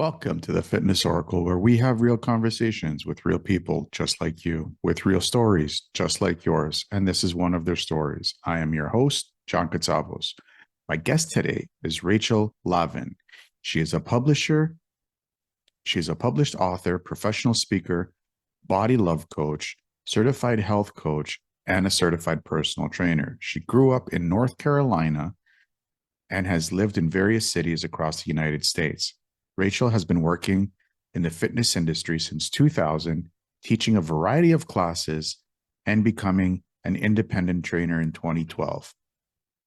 Welcome to the Fitness Oracle, where we have real conversations with real people just like you, with real stories just like yours. And this is one of their stories. I am your host, John Katsavos. My guest today is Rachel Lavin. She is a publisher. She's a published author, professional speaker, body love coach, certified health coach, and a certified personal trainer. She grew up in North Carolina and has lived in various cities across the United States. Rachel has been working in the fitness industry since 2000, teaching a variety of classes and becoming an independent trainer in 2012.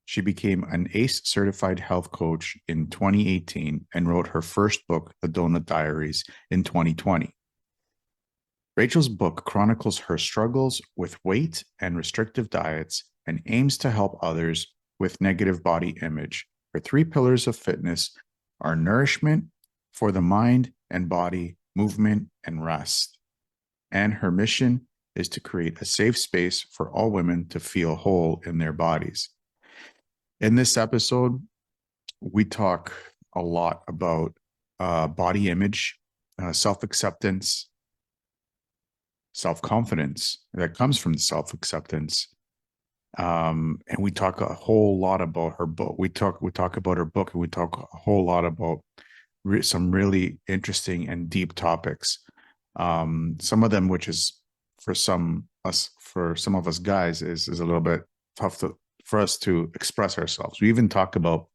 She became an ACE certified health coach in 2018 and wrote her first book, The Doughnut Diaries, in 2020. Rachel's book chronicles her struggles with weight and restrictive diets and aims to help others with negative body image. Her three pillars of fitness are nourishment for the mind and body, movement, and rest. And her mission is to create a safe space for all women to feel whole in their bodies. In this episode, we talk a lot about body image, self-acceptance, self-confidence that comes from self-acceptance. And we talk a whole lot about her book. We talk about her book, and we talk a whole lot about some really interesting and deep topics. Some of them, which is for some of us guys, is a little bit tough for us to express ourselves. We even talk about,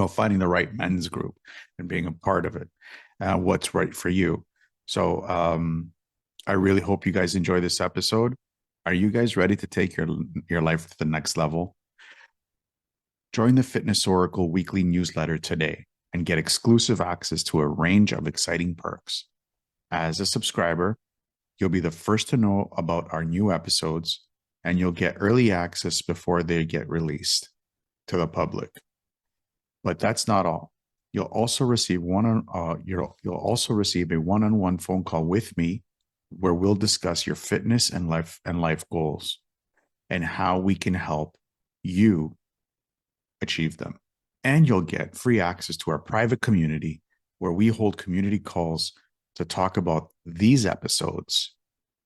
finding the right men's group and being a part of it, what's right for you. So I really hope you guys enjoy this episode. Are you guys ready to take your life to the next level? Join the Fitness Oracle weekly newsletter today and get exclusive access to a range of exciting perks. As a subscriber, you'll be the first to know about our new episodes, and you'll get early access before they get released to the public. But that's not all. You'll also receive a one-on-one phone call with me, where we'll discuss your fitness and life goals and how we can help you achieve them. And you'll get free access to our private community, where we hold community calls to talk about these episodes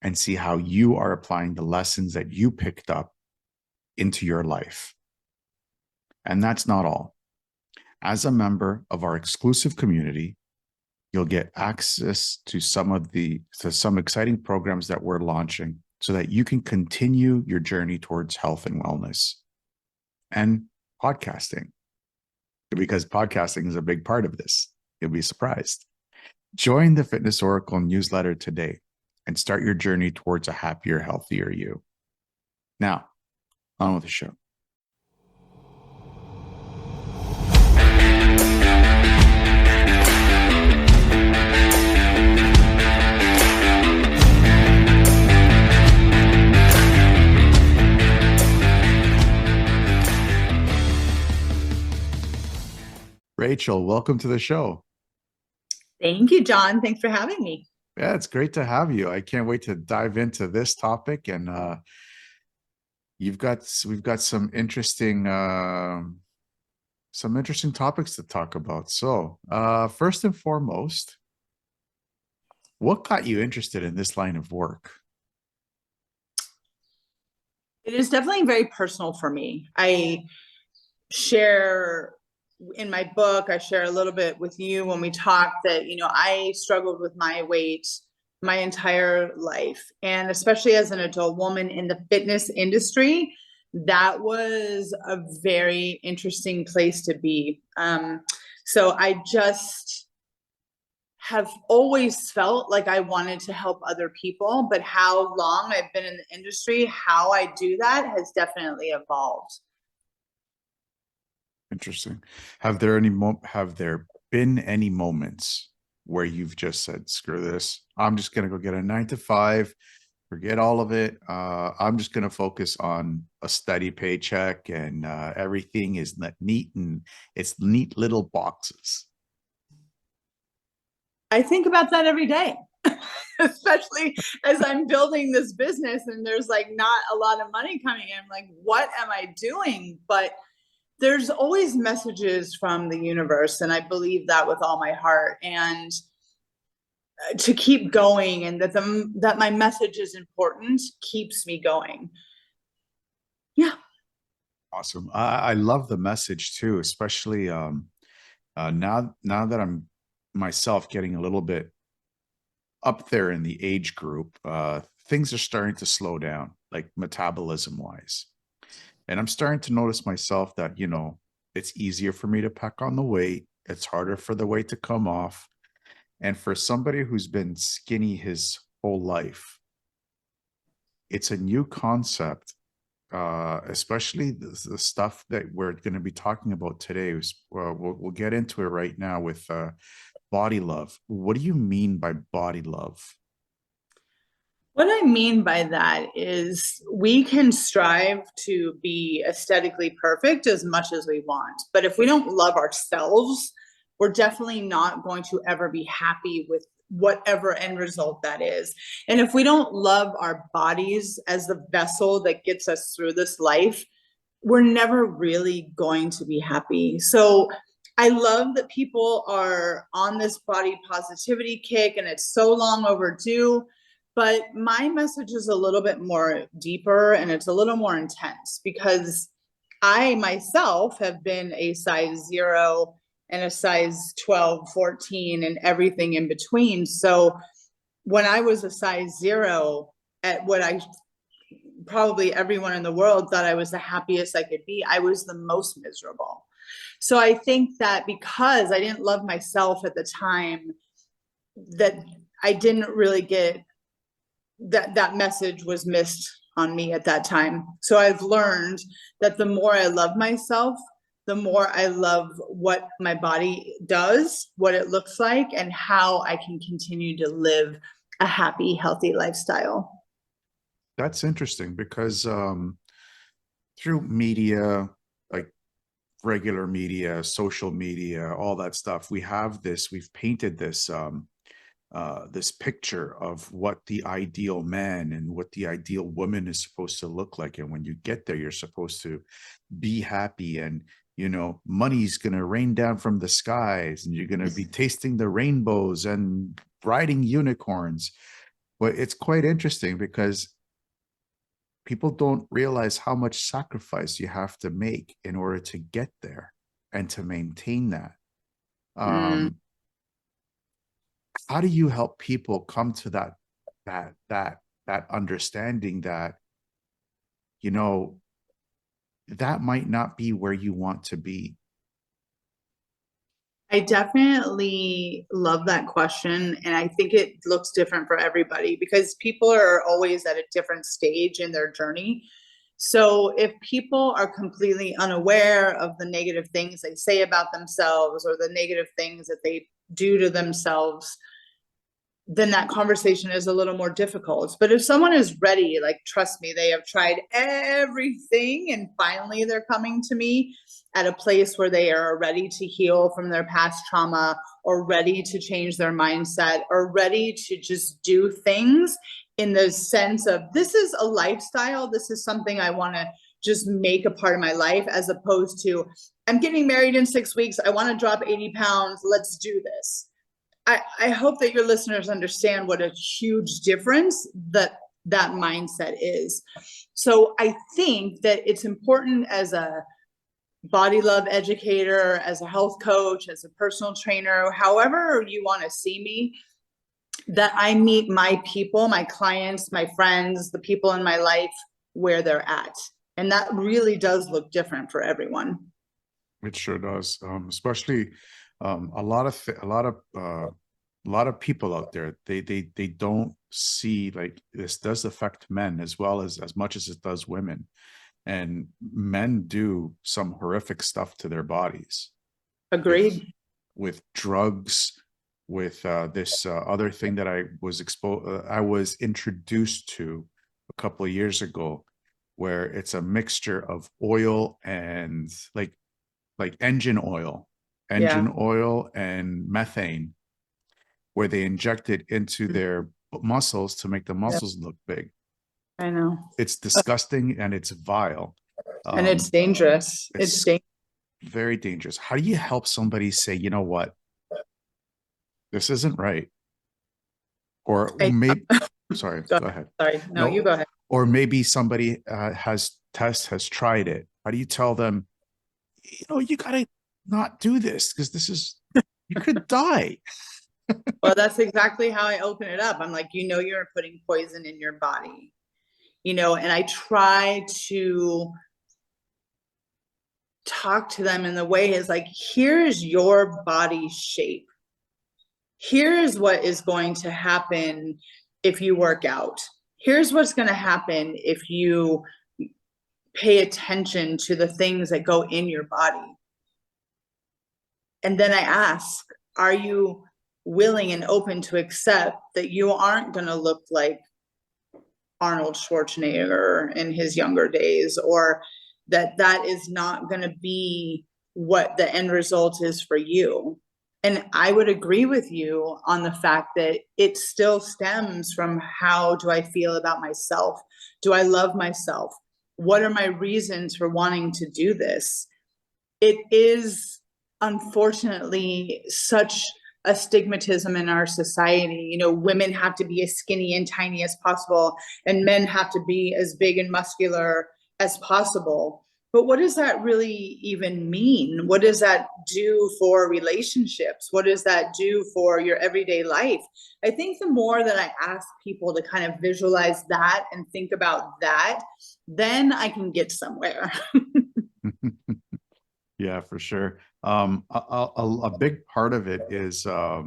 and see how you are applying the lessons that you picked up into your life. And that's not all. As a member of our exclusive community, you'll get access to some exciting programs that we're launching so that you can continue your journey towards health and wellness. And podcasting, because podcasting is a big part of this. You'll be surprised. Join the Fitness Oracle newsletter today and start your journey towards a happier, healthier you. Now, on with the show. Rachel, welcome to the show. Thank you, John. Thanks for having me. Yeah, it's great to have you. I can't wait to dive into this topic, and we've got some interesting topics to talk about. So, first and foremost, what got you interested in this line of work? It is definitely very personal for me. I share in my book, I share a little bit with you when we talk that, I struggled with my weight my entire life. And especially as an adult woman in the fitness industry, that was a very interesting place to be. So I just have always felt like I wanted to help other people, but how long I've been in the industry, how I do that has definitely evolved. Interesting. Have there been any moments where you've just said, screw this, I'm just going to go get a 9-to-5, forget all of it. I'm just going to focus on a steady paycheck, and everything is neat, and it's neat little boxes? I think about that every day, especially as I'm building this business and there's like not a lot of money coming in. I'm like, what am I doing? But there's always messages from the universe, and I believe that with all my heart, and to keep going, and that my message is important keeps me going. Yeah. Awesome. I love the message too, especially now that I'm myself getting a little bit up there in the age group, things are starting to slow down, like metabolism wise. And I'm starting to notice myself that, it's easier for me to pack on the weight. It's harder for the weight to come off. And for somebody who's been skinny his whole life, it's a new concept, especially the stuff that we're going to be talking about today. We'll get into it right now with body love. What do you mean by body love? What I mean by that is we can strive to be aesthetically perfect as much as we want. But if we don't love ourselves, we're definitely not going to ever be happy with whatever end result that is. And if we don't love our bodies as the vessel that gets us through this life, we're never really going to be happy. So I love that people are on this body positivity kick, and it's so long overdue. But my message is a little bit more deeper, and it's a little more intense, because I myself have been a size 0 and a size 12, 14, and everything in between. So when I was a size 0, at what I probably everyone in the world thought I was the happiest I could be, I was the most miserable. So I think that because I didn't love myself at the time, that I didn't really get that message was missed on me at that time. So I've learned that the more I love myself, the more I love what my body does, what it looks like, and how I can continue to live a happy, healthy lifestyle. That's interesting because through media, like regular media, social media, all that stuff, we've painted this picture of what the ideal man and what the ideal woman is supposed to look like. And when you get there, you're supposed to be happy, and money's going to rain down from the skies, and you're going to be tasting the rainbows and riding unicorns. But it's quite interesting because people don't realize how much sacrifice you have to make in order to get there and to maintain that. Mm. How do you help people come to that understanding that that might not be where you want to be? I definitely love that question. And I think it looks different for everybody, because people are always at a different stage in their journey. So if people are completely unaware of the negative things they say about themselves, or the negative things that they do to themselves, then that conversation is a little more difficult. But if someone is ready, like, trust me, they have tried everything, and finally they're coming to me at a place where they are ready to heal from their past trauma, or ready to change their mindset, or ready to just do things in the sense of, this is a lifestyle, this is something I want to just make a part of my life, as opposed to, I'm getting married in 6 weeks, I want to drop 80 pounds, let's do this. I hope that your listeners understand what a huge difference that mindset is. So I think that it's important, as a body love educator, as a health coach, as a personal trainer, however you want to see me, that I meet my people, my clients, my friends, the people in my life where they're at. And that really does look different for everyone. It sure does. Especially a lot of people out there, they don't see, like, this does affect men as well as much as it does women. And men do some horrific stuff to their bodies. Agreed. With drugs, with this other thing that I was introduced to a couple of years ago, where it's a mixture of oil and like engine oil and methane, where they inject it into their muscles to make the muscles look big. I know. It's disgusting and it's vile. And it's dangerous. It's dangerous. very dangerous. How do you help somebody say, you know what, this isn't right? Or I, maybe, sorry, go go ahead. Sorry. No, you No, go ahead. or maybe somebody has tried it. How do you tell them, you gotta not do this because you could die. Well, that's exactly how I open it up. I'm like, you're putting poison in your body, and I try to talk to them in the way is like, here's your body shape. Here's what is going to happen if you work out. Here's what's going to happen if you pay attention to the things that go in your body. And then I ask, are you willing and open to accept that you aren't going to look like Arnold Schwarzenegger in his younger days, or that is not going to be what the end result is for you? And I would agree with you on the fact that it still stems from, how do I feel about myself? Do I love myself? What are my reasons for wanting to do this? It is unfortunately such a stigmatism in our society. Women have to be as skinny and tiny as possible, and men have to be as big and muscular as possible. But what does that really even mean? What does that do for relationships? What does that do for your everyday life? I think the more that I ask people to kind of visualize that and think about that, then I can get somewhere. Yeah, for sure. A big part of it is uh,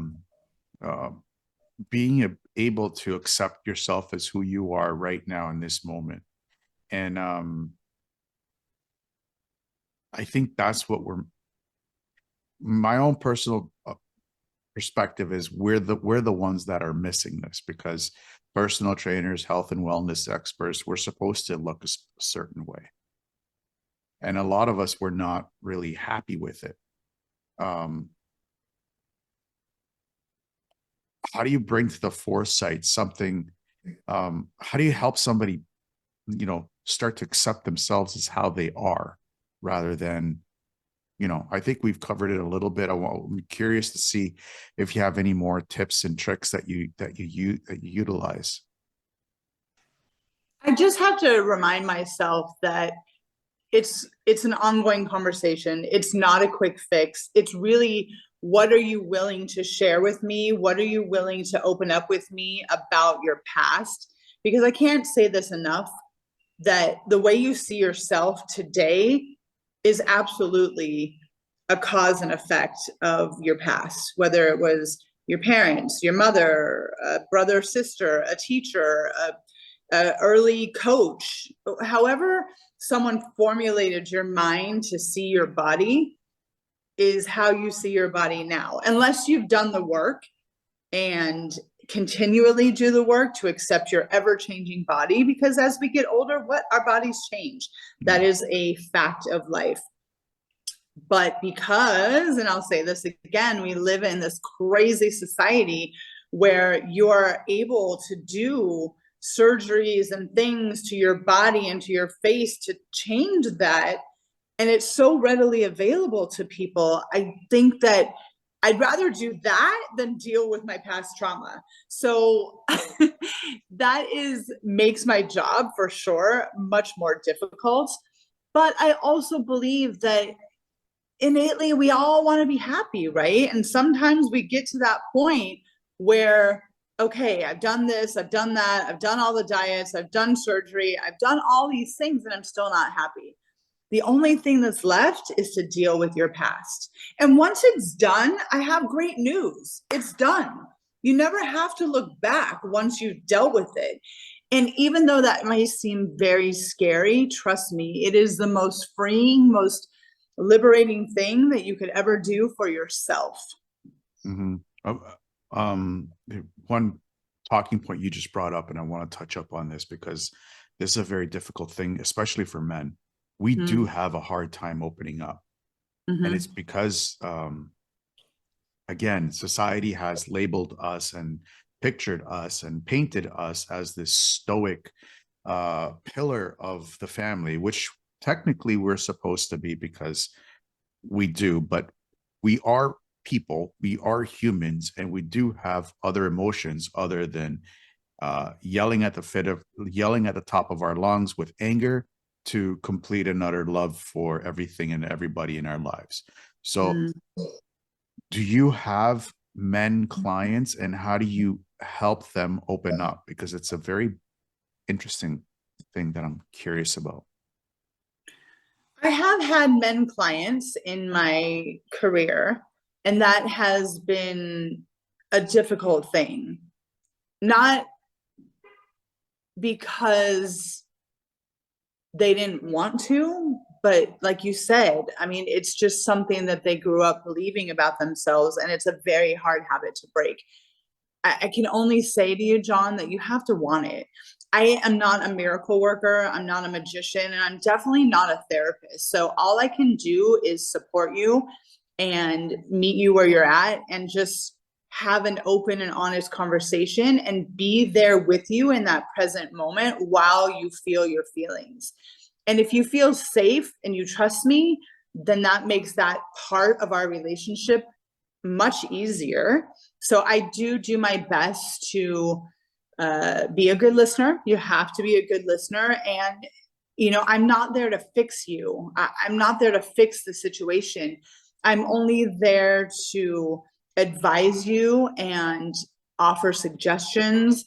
being able to accept yourself as who you are right now in this moment. And I think that's what my own personal perspective is, we're the ones that are missing this, because personal trainers, health and wellness experts, we're supposed to look a certain way. And a lot of us were not really happy with it. How do you bring to the foresight something? How do you help somebody, start to accept themselves as how they are, rather than, I think we've covered it a little bit. I'm curious to see if you have any more tips and tricks that you utilize. I just have to remind myself that it's an ongoing conversation. It's not a quick fix. It's really, what are you willing to share with me? What are you willing to open up with me about your past? Because I can't say this enough, that the way you see yourself today is absolutely a cause and effect of your past, whether it was your parents, your mother, a brother, sister, a teacher, a early coach, however someone formulated your mind to see your body is how you see your body now, unless you've done the work and continually do the work to accept your ever-changing body. Because as we get older, our bodies change. That is a fact of life. But because, and I'll say this again, we live in this crazy society where you're able to do surgeries and things to your body and to your face to change that, and it's so readily available to people, I think that I'd rather do that than deal with my past trauma. So that makes my job for sure much more difficult. But I also believe that innately we all want to be happy, right? And sometimes we get to that point where, okay, I've done this, I've done that, I've done all the diets, I've done surgery, I've done all these things, and I'm still not happy. The only thing that's left is to deal with your past. And once it's done, I have great news. It's done. You never have to look back once you've dealt with it. And even though that might seem very scary, trust me, it is the most freeing, most liberating thing that you could ever do for yourself. Mm-hmm. One talking point you just brought up, and I want to touch up on this because this is a very difficult thing, especially for men. We do have a hard time opening up. And it's because, again, society has labeled us and pictured us and painted us as this stoic pillar of the family, which technically we're supposed to be, because we do, but we are people, we are humans, and we do have other emotions other than yelling at the top of our lungs with anger to complete and utter love for everything and everybody in our lives. So Mm. do you have men clients, and how do you help them open up? Because it's a very interesting thing that I'm curious about. I have had men clients in my career, and that has been a difficult thing. Not because they didn't want to, but like you said, I mean, it's just something that they grew up believing about themselves, and it's a very hard habit to break. I can only say to you, John, that you have to want it. I am not a miracle worker. I'm not a magician, and I'm definitely not a therapist. So all I can do is support you and meet you where you're at, and just have an open and honest conversation and be there with you in that present moment while you feel your feelings. And if you feel safe and you trust me, then that makes that part of our relationship much easier. So I do my best to be a good listener. You have to be a good listener. And, I'm not there to fix you. I'm not there to fix the situation. I'm only there to advise you and offer suggestions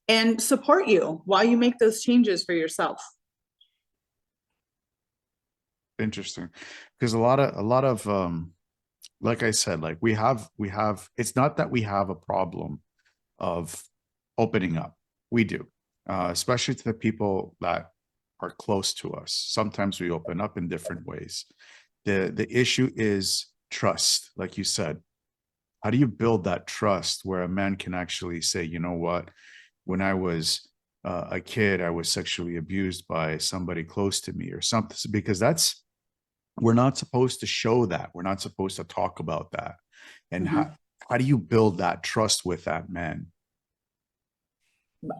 and support you while you make those changes for yourself. Interesting, because a lot of like I said, like we have it's not that we have a problem of opening up. We do, especially to the people that are close to us. Sometimes we open up in different ways. The issue is trust, like you said. How do you build that trust where a man can actually say, you know what, when I was a kid, I was sexually abused by somebody close to me or something? Because that's, we're not supposed to show that. We're not supposed to talk about that. And Mhm. how do you build that trust with that man?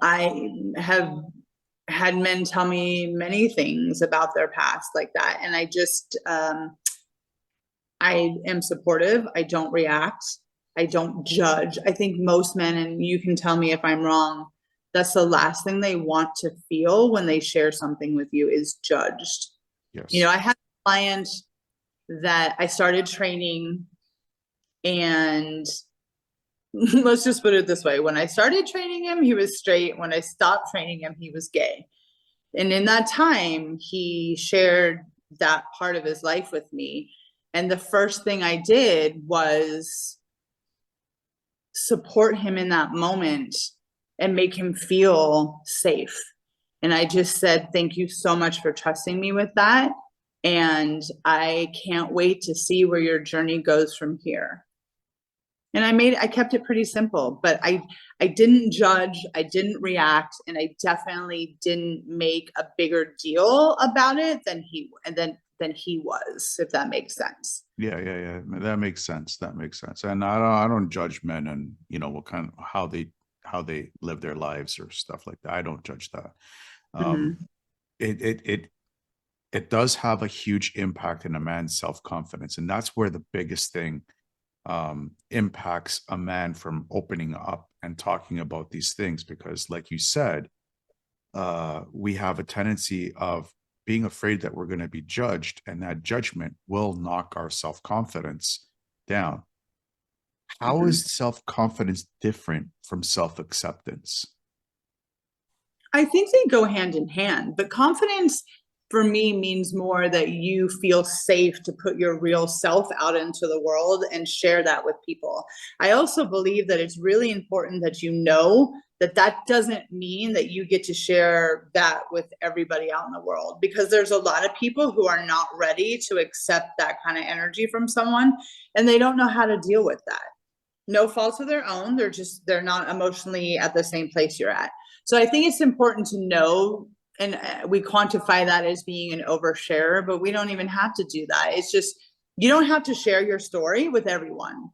I have had men tell me many things about their past like that. And I am supportive. I don't react. I don't judge. I think most men, and you can tell me if I'm wrong, that's the last thing they want to feel when they share something with you is judged. Yes. I had a client that I started training, and let's just put it this way. When I started training him, he was straight. When I stopped training him, he was gay. And in that time, he shared that part of his life with me. And the first thing I did was support him in that moment and make him feel safe. And I just said, thank you so much for trusting me with that. And I can't wait to see where your journey goes from here. And I kept it pretty simple, but I didn't judge, I didn't react, and I definitely didn't make a bigger deal about it than he was, if that makes sense. Yeah. That makes sense. That makes sense. And I don't judge men and what kind of how they live their lives or stuff like that. I don't judge that. Um, Mm-hmm. it does have a huge impact in a man's self-confidence, and that's where the biggest thing impacts a man from opening up and talking about these things. Because, like you said, we have a tendency of being afraid that we're going to be judged, and that judgment will knock our self-confidence down. How Mm-hmm. is self-confidence different from self-acceptance? I think they go hand in hand, but confidence for me means more that you feel safe to put your real self out into the world and share that with people. I also believe that it's really important that that that doesn't mean that you get to share that with everybody out in the world, because there's a lot of people who are not ready to accept that kind of energy from someone, and they don't know how to deal with that. No fault of their own. They're not emotionally at the same place you're at. So I think it's important to know, and we quantify that as being an overshare, but we don't even have to do that. It's just, you don't have to share your story with everyone.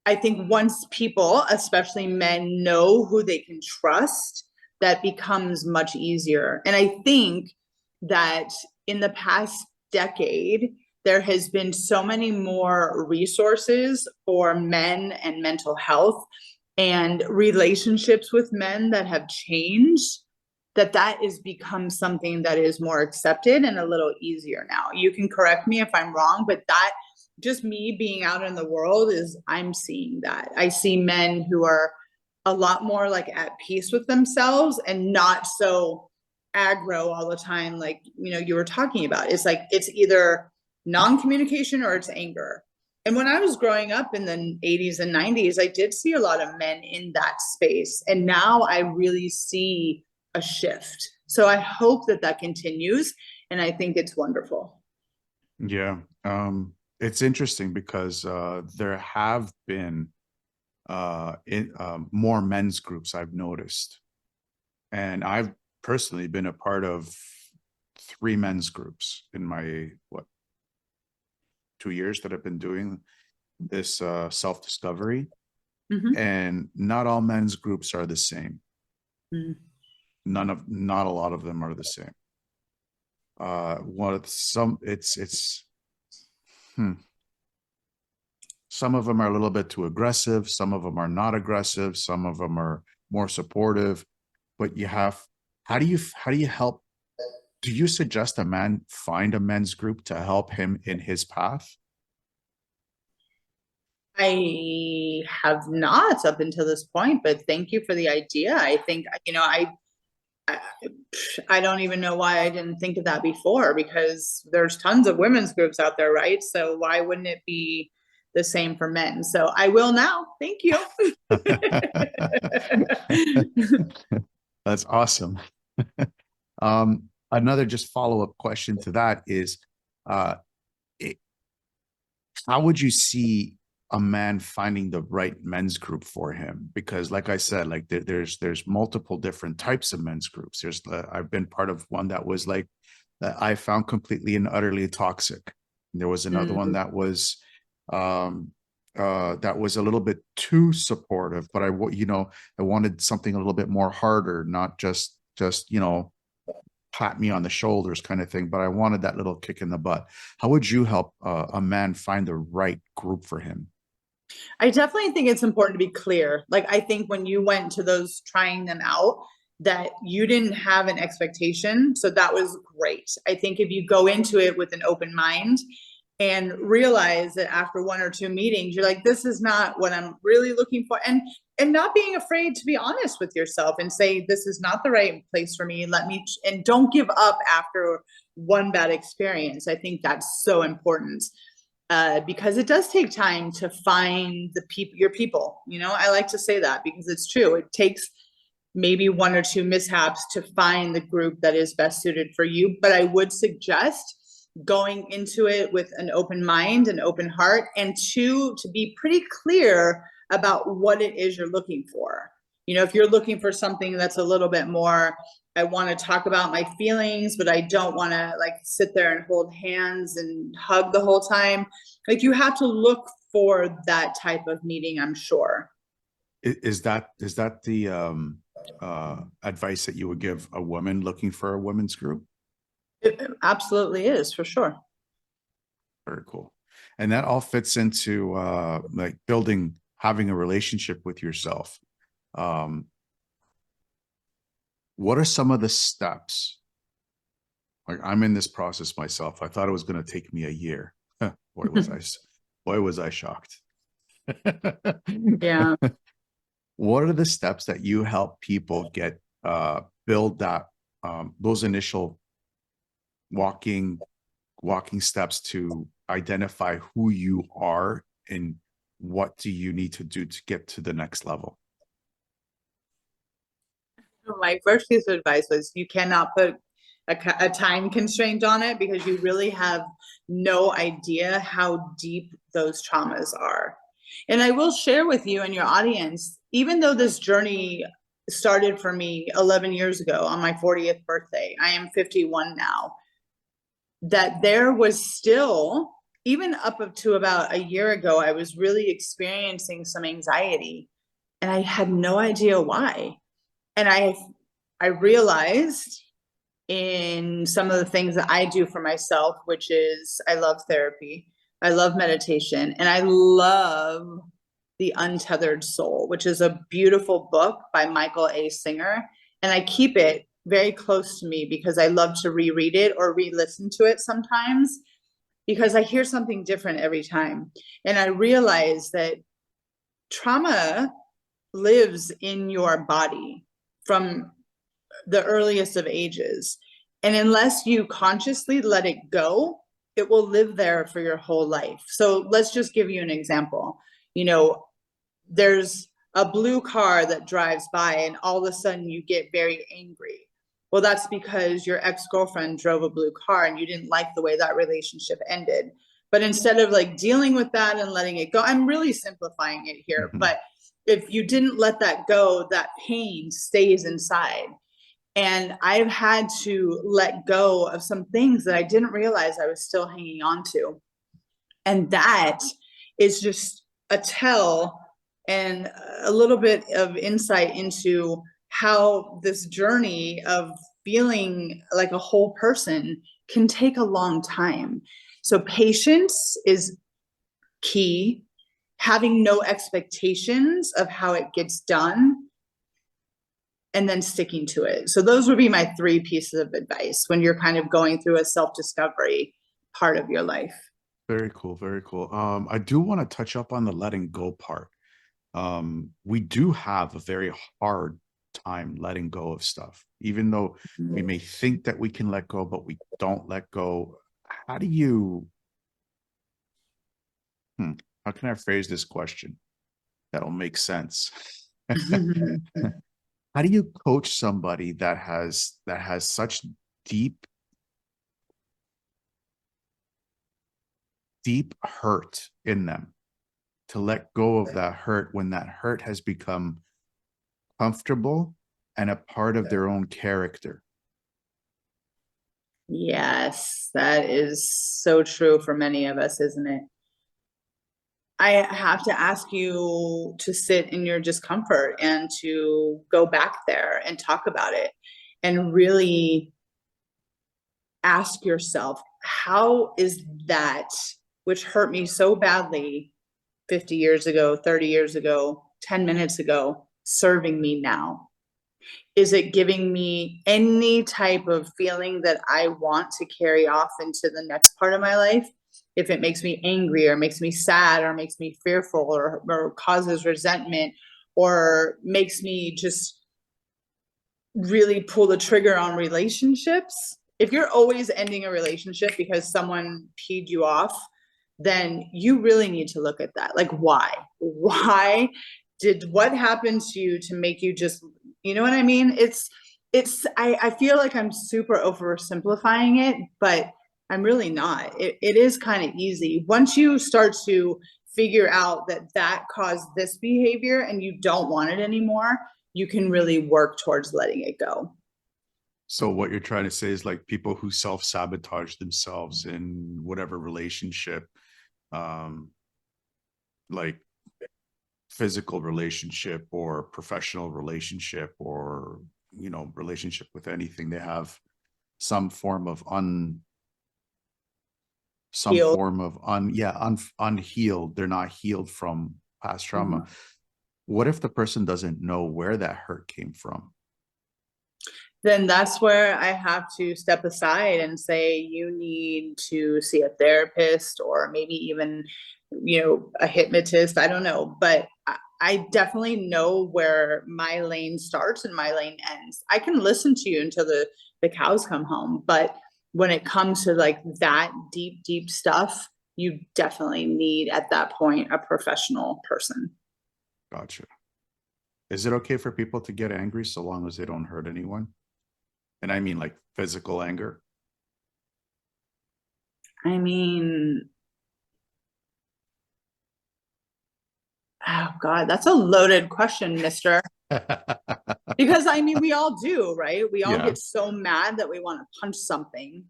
I think once people, especially men, know who they can trust, that becomes much easier. And I think that in the past decade, there has been so many more resources for men and mental health and relationships with men that have changed, that is become something that is more accepted and a little easier now. You can correct me if I'm wrong, but that, just me being out in the world, I'm seeing that. I see men who are a lot more like at peace with themselves and not so aggro all the time, like, you were talking about. It's like, it's either non-communication or it's anger. And when I was growing up in the 80s and 90s, I did see a lot of men in that space. And now I really see a shift. So I hope that continues. And I think it's wonderful. Yeah. It's interesting because there have been more men's groups, I've noticed. And I've personally been a part of 3 men's groups in my, 2 years that I've been doing this self-discovery. And not all men's groups are the same. Not a lot of them are the same. Some of them are a little bit too aggressive. Some of them are not aggressive. Some of them are more supportive. But how do you help? Do you suggest a man find a men's group to help him in his path? I have not up until this point, but thank you for the idea. I think, I don't even know why I didn't think of that before, because there's tons of women's groups out there, right? So why wouldn't it be the same for men? So I will now. Thank you. That's awesome. Another just follow-up question to that is, how would you see a man finding the right men's group for him? Because like I said, like there's multiple different types of men's groups. I've been part of one that was like, that I found completely and utterly toxic. And there was another one that was a little bit too supportive, but I wanted something a little bit more harder, not just pat me on the shoulders kind of thing, but I wanted that little kick in the butt. How would you help a man find the right group for him? I definitely think it's important to be clear. Like, I think when you went to those trying them out, that you didn't have an expectation. So that was great. I think if you go into it with an open mind and realize that after 1 or 2 meetings, you're like, this is not what I'm really looking for. And not being afraid to be honest with yourself and say, this is not the right place for me. And don't give up after one bad experience. I think that's so important. Because it does take time to find your people. I like to say that because it's true. It takes maybe 1 or 2 mishaps to find the group that is best suited for you. But I would suggest going into it with an open mind, an open heart, and to be pretty clear about what it is you're looking for. If you're looking for something that's a little bit more, I want to talk about my feelings, but I don't want to like sit there and hold hands and hug the whole time. Like, you have to look for that type of meeting, I'm sure. Is that the advice that you would give a woman looking for a women's group? It absolutely is, for sure. Very cool. And that all fits into like having a relationship with yourself. What are some of the steps? Like, I'm in this process myself. I thought it was going to take me a year. Boy, was I shocked. Yeah. What are the steps that you help people build those initial walking steps to identify who you are and what do you need to do to get to the next level? My first piece of advice was, you cannot put a time constraint on it, because you really have no idea how deep those traumas are. And I will share with you and your audience, even though this journey started for me 11 years ago on my 40th birthday, I am 51 now, that there was still, even up to about a year ago, I was really experiencing some anxiety and I had no idea why. And I realized in some of the things that I do for myself, which is I love therapy, I love meditation, and I love The Untethered Soul, which is a beautiful book by Michael A. Singer. And I keep it very close to me because I love to reread it or re-listen to it sometimes because I hear something different every time. And I realize that trauma lives in your body from the earliest of ages. And unless you consciously let it go, it will live there for your whole life. So let's just give you an example. You know, there's a blue car that drives by and all of a sudden you get very angry. Well, that's because your ex-girlfriend drove a blue car and you didn't like the way that relationship ended. But instead of like dealing with that and letting it go, I'm really simplifying it here, but if you didn't let that go, that pain stays inside. And I've had to let go of some things that I didn't realize I was still hanging on to. And that is just a tell and a little bit of insight into how this journey of feeling like a whole person can take a long time. So patience is key. Having no expectations of how it gets done, and then sticking to it. So those would be my 3 pieces of advice when you're kind of going through a self-discovery part of your life. Very cool. Very cool. I do want to touch up on the letting go part. We do have a very hard time letting go of stuff, even though we may think that we can let go, but we don't let go. How do you, how can I phrase this question that'll make sense? How do you coach somebody that has such deep hurt in them to let go of that hurt when that hurt has become comfortable and a part of their own character? Yes, that is so true for many of us, isn't it? I have to ask you to sit in your discomfort and to go back there and talk about it and really ask yourself, how is that which hurt me so badly 50 years ago, 30 years ago, 10 minutes ago, serving me now? Is it giving me any type of feeling that I want to carry off into the next part of my life? If it makes me angry or makes me sad or makes me fearful or causes resentment or makes me just really pull the trigger on relationships. If you're always ending a relationship because someone peed you off, then you really need to look at that. Like, why? Why did what happened to you to make you just, you know what I mean? I feel like I'm super oversimplifying it, but I'm really not. It is kind of easy. Once you start to figure out that that caused this behavior and you don't want it anymore, you can really work towards letting it go. So what you're trying to say is like people who self-sabotage themselves in whatever relationship, like physical relationship or professional relationship or, you know, relationship with anything, they have some form of Healed. unhealed. They're not healed from past trauma. What if the person doesn't know where that hurt came from? Then that's where I have to step aside and say, you need to see a therapist or maybe even, you know, a hypnotist. I don't know, but I definitely know where my lane starts and my lane ends. I can listen to you until the cows come home, but when it comes to like that deep stuff, you definitely need at that point a professional person. Gotcha. Is it okay for people to get angry so long as they don't hurt anyone? And I mean like physical anger. I mean, oh God, that's a loaded question, mister. Because I mean, we all do, right? We all get so mad that we want to punch something.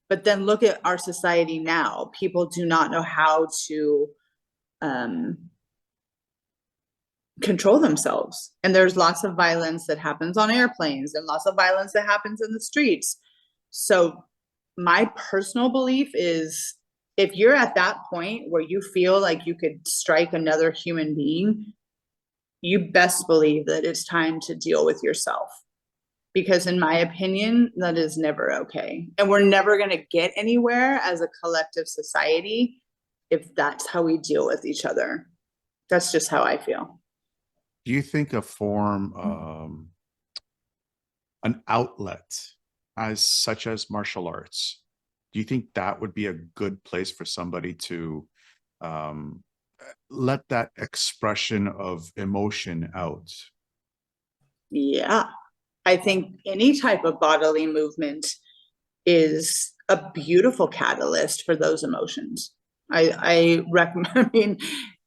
But then look at our society now. People do not know how to control themselves. And there's lots of violence that happens on airplanes and lots of violence that happens in the streets. So my personal belief is, if you're at that point where you feel like you could strike another human being, you best believe that it's time to deal with yourself. Because in my opinion, that is never okay. And we're never going to get anywhere as a collective society if that's how we deal with each other. That's just how I feel. Do you think a form, an outlet as such as martial arts, do you think that would be a good place for somebody to let that expression of emotion out? Yeah. I think any type of bodily movement is a beautiful catalyst for those emotions. I recommend, I mean,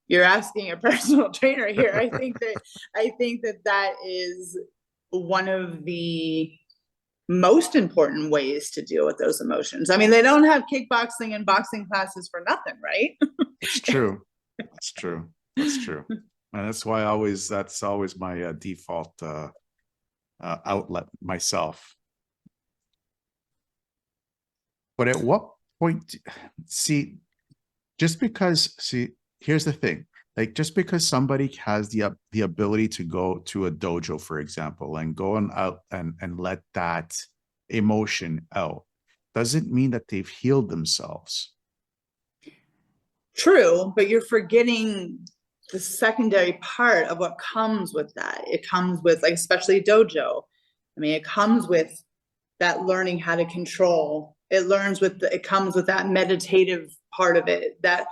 you're asking a personal trainer here. I think that that is one of the most important ways to deal with those emotions. I mean, they don't have kickboxing and boxing classes for nothing, right? It's true. It's true. That's true. And that's always my default outlet myself. But at what point, see, here's the thing. Like, just because somebody has the ability to go to a dojo, for example, and go on out and let that emotion out, doesn't mean that they've healed themselves. True, but you're forgetting the secondary part of what comes with that. It comes with, like, especially dojo. I mean, it comes with that learning how to control. It comes with that meditative part of it, that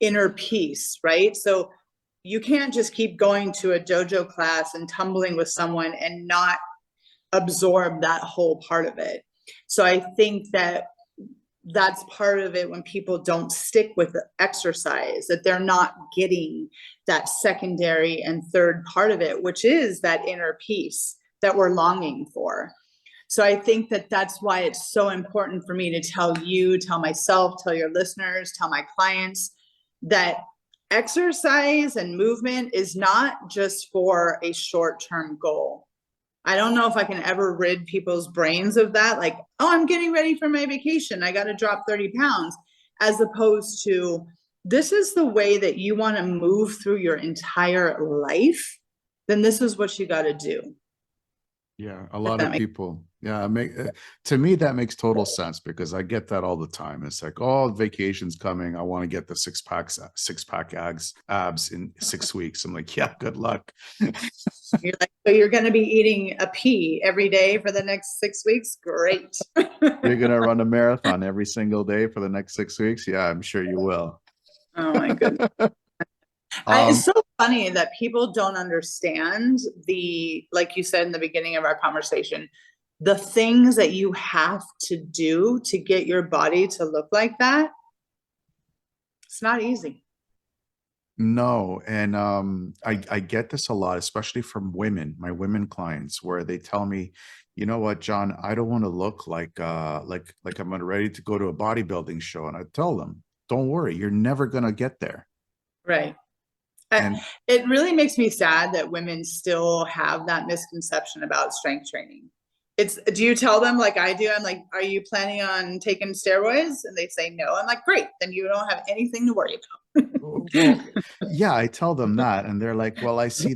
inner peace, right? So you can't just keep going to a dojo class and tumbling with someone and not absorb that whole part of it. So I think that that's part of it when people don't stick with the exercise, that they're not getting that secondary and third part of it, which is that inner peace that we're longing for. So I think that that's why it's so important for me to tell you, tell myself, tell your listeners, tell my clients that exercise and movement is not just for a short-term goal. I don't know if I can ever rid people's brains of that. Like, oh, I'm getting ready for my vacation, I got to drop 30 pounds, as opposed to, this is the way that you want to move through your entire life, then this is what you got to do. Yeah, a lot of people. Yeah, to me that makes total sense, because I get that all the time. It's like, oh, vacation's coming, I want to get the six pack abs in 6 weeks. I'm like, yeah, good luck. You're like, so you're going to be eating a pea every day for the next 6 weeks? Great. You're gonna run a marathon every single day for the next 6 weeks? Yeah, I'm sure you will. Oh my goodness. It's so funny that people don't understand like you said in the beginning of our conversation, the things that you have to do to get your body to look like that. It's not easy. No, and I get this a lot, especially from women, my women clients, where they tell me, you know what, John, I don't want to look like I'm ready to go to a bodybuilding show. And I tell them, don't worry, you're never gonna get there. Right. And it really makes me sad that women still have that misconception about strength training. Do you tell them like I do? I'm like, are you planning on taking steroids? And they say no. I'm like, great, then you don't have anything to worry about. well, yeah, I tell them that, and they're like, well, they see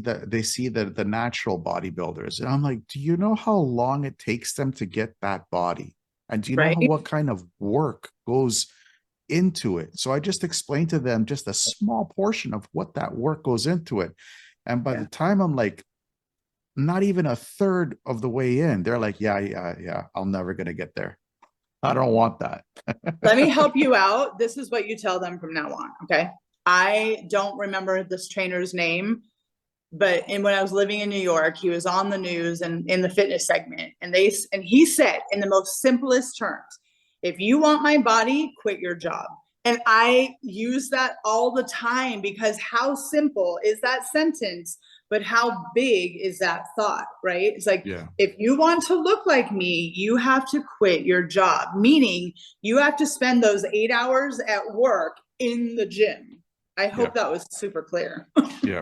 the natural bodybuilders, and I'm like, do you know how long it takes them to get that body? And do you know what kind of work goes into it? So I just explained to them just a small portion of what that work goes into it. And by the time I'm like, not even a third of the way in, they're like, yeah, I'm never going to get there. I don't want that. Let me help you out. This is what you tell them from now on. Okay. I don't remember this trainer's name, but when I was living in New York, he was on the news and in the fitness segment. And he said in the most simplest terms, if you want my body, quit your job. And I use that all the time, because how simple is that sentence, but how big is that thought, right? It's like, if you want to look like me, you have to quit your job, meaning you have to spend those 8 hours at work in the gym. I hope that was super clear. Yeah.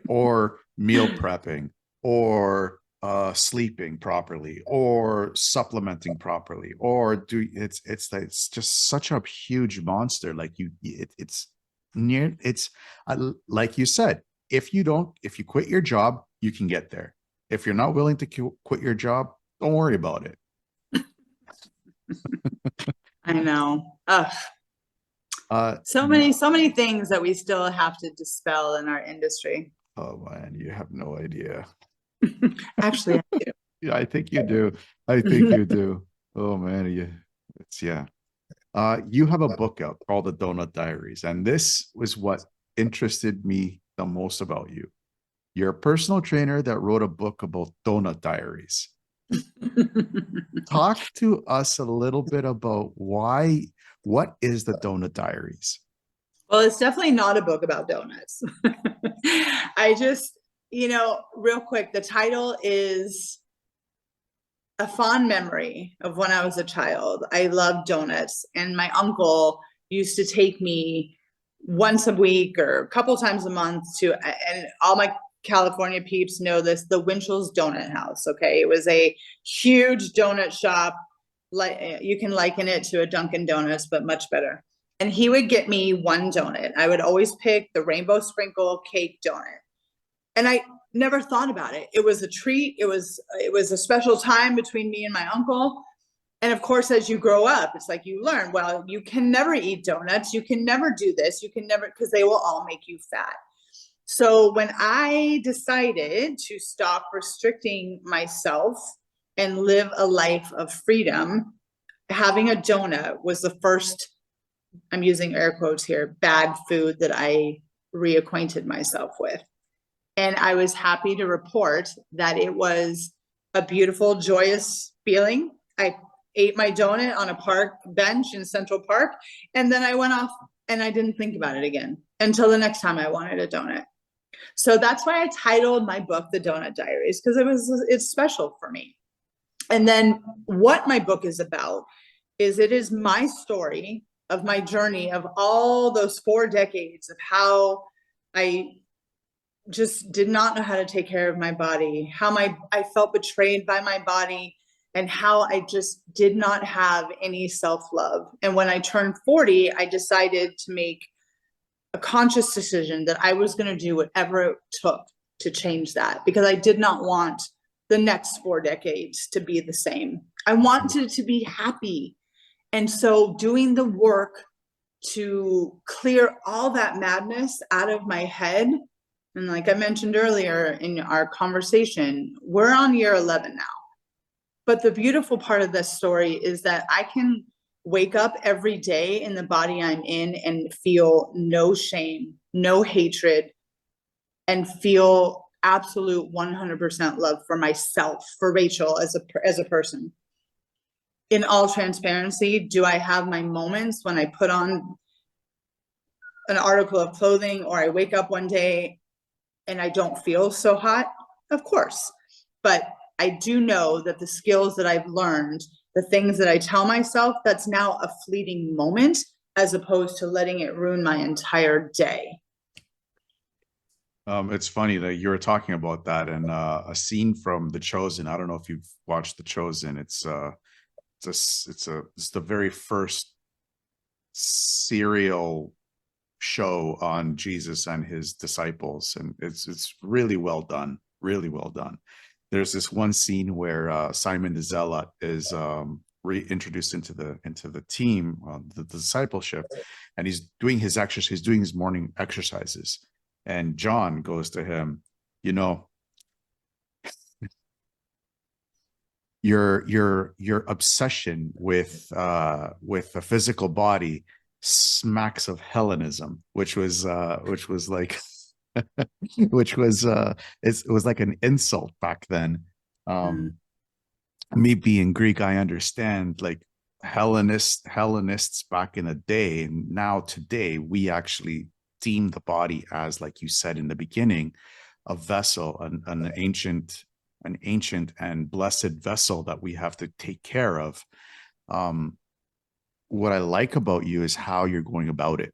Or meal prepping, or sleeping properly or supplementing properly, or it's just such a huge monster. Like it's near, it's like you said, if you quit your job, you can get there. If you're not willing to quit your job, don't worry about it. I know. Ugh. uh So many things that we still have to dispel in our industry. oh man, you have no idea. Actually, I do. Yeah, I think you do. I think you do. Oh man, yeah. You have a book out called The Doughnut Diaries, and this was what interested me the most about you. You're a personal trainer that wrote a book about Doughnut Diaries. Talk to us a little bit about what is the Doughnut Diaries? Well, it's definitely not a book about donuts. I just, real quick, the title is a fond memory of when I was a child. I loved donuts, and my uncle used to take me once a week or a couple times a month and all my California peeps know this, the Winchell's Donut House. Okay. It was a huge donut shop. Like, you can liken it to a Dunkin' Donuts, but much better. And he would get me one donut. I would always pick the rainbow sprinkle cake donut. And I never thought about it. It was a treat. It was a special time between me and my uncle. And of course, as you grow up, it's like you learn, well, you can never eat donuts. You can never do this. You can never, because they will all make you fat. So when I decided to stop restricting myself and live a life of freedom, having a donut was the first, I'm using air quotes here, bad food that I reacquainted myself with. And I was happy to report that it was a beautiful, joyous feeling. I ate my donut on a park bench in Central Park, and then I went off and I didn't think about it again until the next time I wanted a donut. So that's why I titled my book The Doughnut Diaries, because it's special for me. And then what my book is about is it is my story of my journey of all those 4 decades of how I just did not know how to take care of my body, how I felt betrayed by my body, and how I just did not have any self-love. And when I turned 40, I decided to make a conscious decision that I was going to do whatever it took to change that, because I did not want the next 4 decades to be the same. I wanted to be happy. And so doing the work to clear all that madness out of my head, and like I mentioned earlier in our conversation, we're on year 11 now. But the beautiful part of this story is that I can wake up every day in the body I'm in and feel no shame, no hatred, and feel absolute 100% love for myself, for Rachel as a person. In all transparency, do I have my moments when I put on an article of clothing or I wake up one day and I don't feel so hot? Of course. But I do know that the skills that I've learned, the things that I tell myself, that's now a fleeting moment as opposed to letting it ruin my entire day. It's funny that you were talking about that, and a scene from The Chosen. I don't know if you've watched The Chosen. It's the very first serial show on Jesus and his disciples, and it's really well done, really well done. There's this one scene where Simon the Zealot is reintroduced into the team, the discipleship, and he's doing his exercise, he's doing his morning exercises, and John goes to him, your obsession with the physical body smacks of Hellenism, which was like which was it was like an insult back then. Me being Greek, I understand, like Hellenists back in the day, and now today we actually deem the body as, like you said in the beginning, a vessel, an ancient and blessed vessel that we have to take care of. What I like about you is how you're going about it.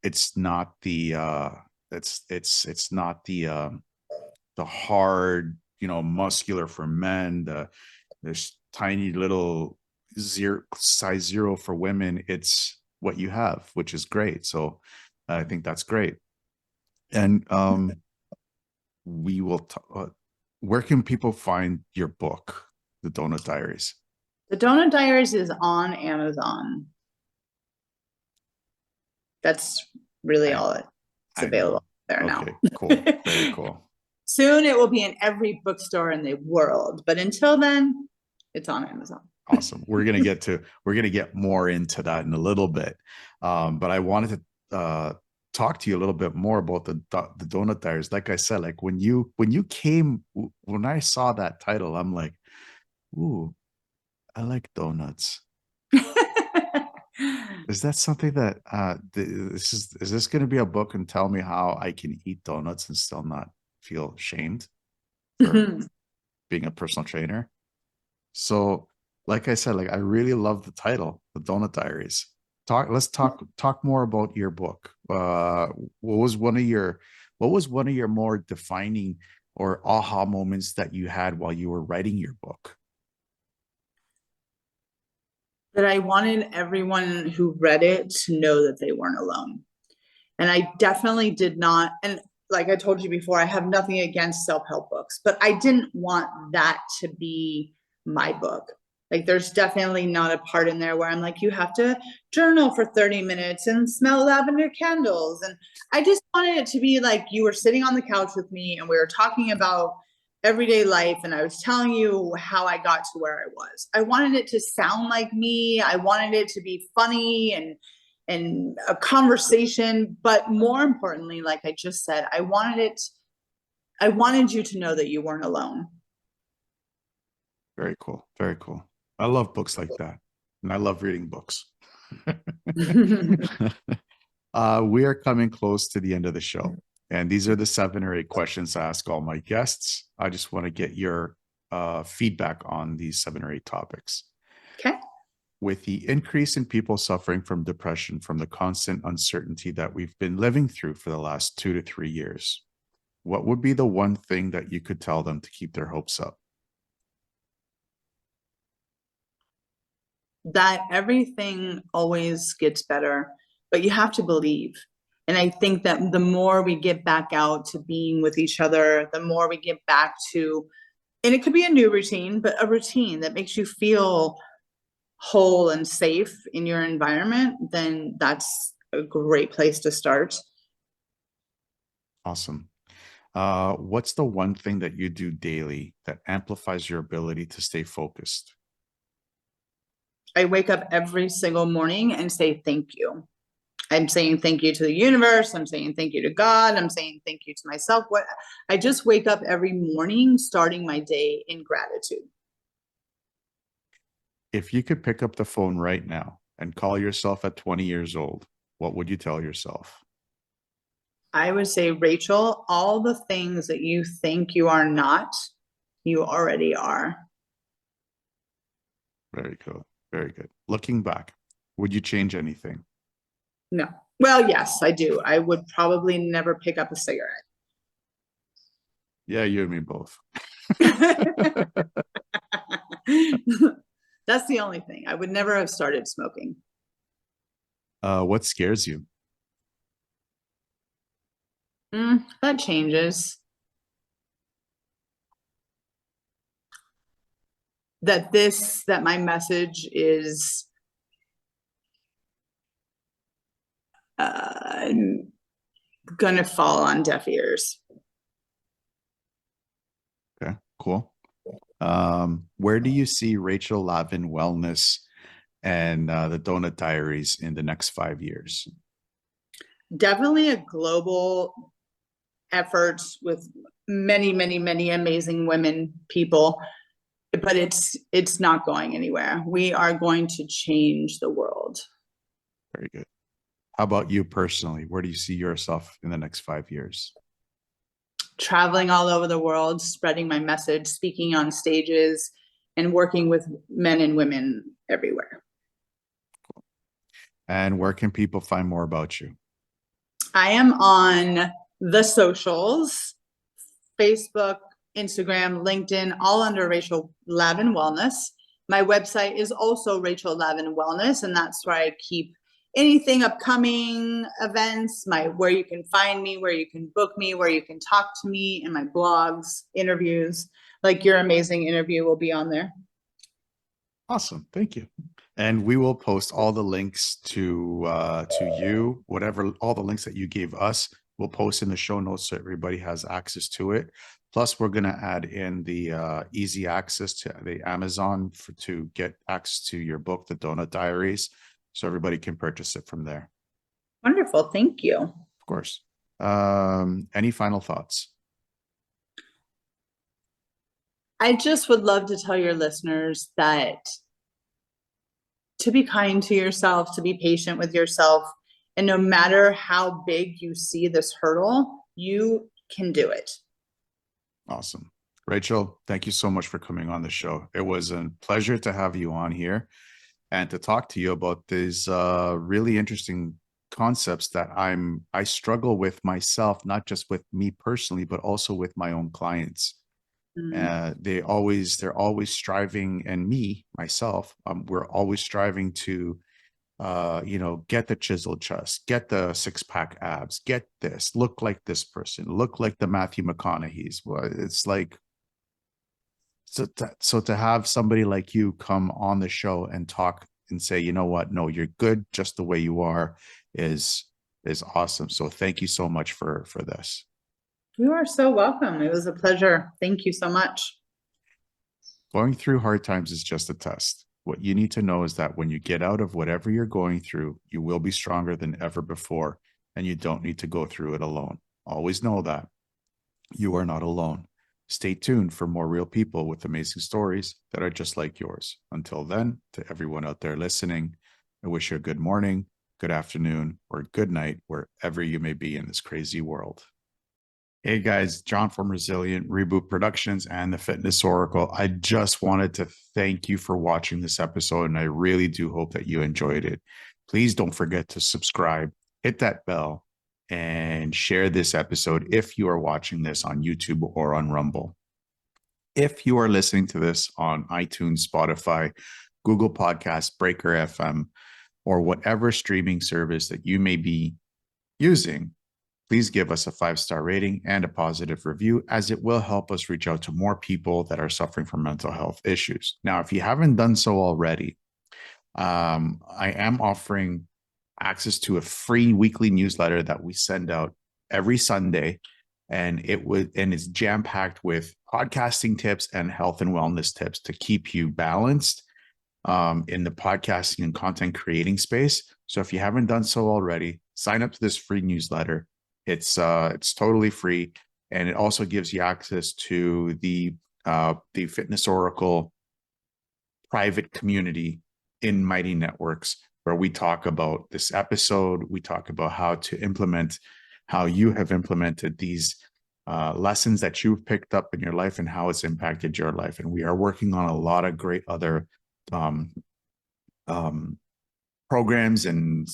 It's not the the hard, muscular for men, there's tiny little size 0 for women. It's what you have, which is great. So I think that's great. And we will where can people find your book, The Doughnut Diaries? The Doughnut Diaries is on Amazon. That's really all it's I available know. there now. Okay, cool. Very cool. Soon it will be in every bookstore in the world, but until then, it's on Amazon. Awesome. We're gonna get more into that in a little bit. But I wanted to talk to you a little bit more about the Doughnut Diaries. Like I said, like when I saw that title, I'm like, ooh, I like donuts. Is that something that is this going to be a book and tell me how I can eat donuts and still not feel shamed for being a personal trainer? So, like I said, like I really love the title, The Doughnut Diaries. Let's talk more about your book. What was one of your more defining or aha moments that you had while you were writing your book? That I wanted everyone who read it to know that they weren't alone. And I definitely did not. And like I told you before, I have nothing against self-help books, but I didn't want that to be my book. Like there's definitely not a part in there where I'm like, you have to journal for 30 minutes and smell lavender candles. And I just wanted it to be like you were sitting on the couch with me and we were talking about everyday life and I was telling you how I got to where I was. I wanted it to sound like me. I wanted it to be funny and a conversation, but more importantly, like I just said, I wanted you to know that you weren't alone. Very cool. Very cool. I love books like that. And I love reading books. We are coming close to the end of the show. And these are the 7 or 8 questions I ask all my guests. I just want to get your feedback on these 7 or 8 topics. Okay. With the increase in people suffering from depression from the constant uncertainty that we've been living through for the last 2 to 3 years, what would be the one thing that you could tell them to keep their hopes up? That everything always gets better, but you have to believe. And I think that the more we get back out to being with each other, the more we get back to, and it could be a new routine, but a routine that makes you feel whole and safe in your environment, then that's a great place to start. Awesome. What's the one thing that you do daily that amplifies your ability to stay focused? I wake up every single morning and say thank you. I'm saying thank you to the universe. I'm saying thank you to God. I'm saying thank you to myself. I just wake up every morning starting my day in gratitude. If you could pick up the phone right now and call yourself at 20 years old, what would you tell yourself? I would say, Rachel, all the things that you think you are not, you already are. Very cool. Very good. Looking back, would you change anything? No. Well, yes, I do. I would probably never pick up a cigarette. Yeah, you and me both. That's the only thing. I would never have started smoking. What scares you? That changes. That my message is gonna fall on deaf ears. Okay, cool. Where do you see Rachel Lavin Wellness and the Doughnut Diaries in the next 5 years? Definitely a global effort with many, many, many amazing women, people, but it's not going anywhere. We are going to change the world. Very good. How about you personally? Where do you see yourself in the next 5 years? Traveling all over the world, spreading my message, speaking on stages, and working with men and women everywhere. Cool. And where can people find more about you? I am on the socials, Facebook, Instagram, LinkedIn, all under Rachel Lavin Wellness. My website is also Rachel Lavin Wellness, and that's where I keep anything upcoming events, where you can find me, where you can book me, where you can talk to me, and my blogs, interviews. Like your amazing interview will be on there. Awesome. Thank you. And we will post all the links to you, whatever, all the links that you gave us, we'll post in the show notes so everybody has access to it. Plus, we're going to add in the easy access to the Amazon to get access to your book, The Doughnut Diaries, so everybody can purchase it from there. Wonderful. Thank you. Of course. Any final thoughts? I just would love to tell your listeners that to be kind to yourself, to be patient with yourself, and no matter how big you see this hurdle, you can do it. Awesome. Rachel, thank you so much for coming on the show. It was a pleasure to have you on here and to talk to you about these really interesting concepts that I struggle with myself, not just with me personally, but also with my own clients. They're always striving, and myself, we're always striving to get the chiseled chest, get the six-pack abs, get this, look like this person, look like the Matthew McConaughey's. Well, it's like, so to have somebody like you come on the show and talk and say, you know what, no, you're good just the way you are, is awesome. So thank you so much for this. You are so welcome. It was a pleasure. Thank you so much. Going through hard times is just a test. What you need to know is that when you get out of whatever you're going through, you will be stronger than ever before, and you don't need to go through it alone. Always know that you are not alone. Stay tuned for more real people with amazing stories that are just like yours. Until then, to everyone out there listening, I wish you a good morning, good afternoon, or good night, wherever you may be in this crazy world. Hey guys, John from Resilient Reboot Productions and the Fitness Oracle. I just wanted to thank you for watching this episode, and I really do hope that you enjoyed it. Please don't forget to subscribe, hit that bell, and share this episode if you are watching this on YouTube or on Rumble. If you are listening to this on iTunes, Spotify, Google Podcasts, Breaker FM, or whatever streaming service that you may be using, please give us a 5-star rating and a positive review, as it will help us reach out to more people that are suffering from mental health issues. Now, if you haven't done so already, I am offering access to a free weekly newsletter that we send out every Sunday, and it's jam-packed with podcasting tips and health and wellness tips to keep you balanced in the podcasting and content creating space. So if you haven't done so already, sign up to this free newsletter. It's totally free, and it also gives you access to the Fitness Oracle private community in Mighty Networks, where we talk about this episode. We talk about how you have implemented these lessons that you've picked up in your life and how it's impacted your life. And we are working on a lot of great other programs and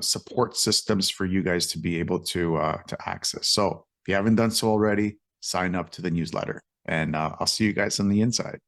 support systems for you guys to be able to access. So if you haven't done so already, sign up to the newsletter, and I'll see you guys on the inside.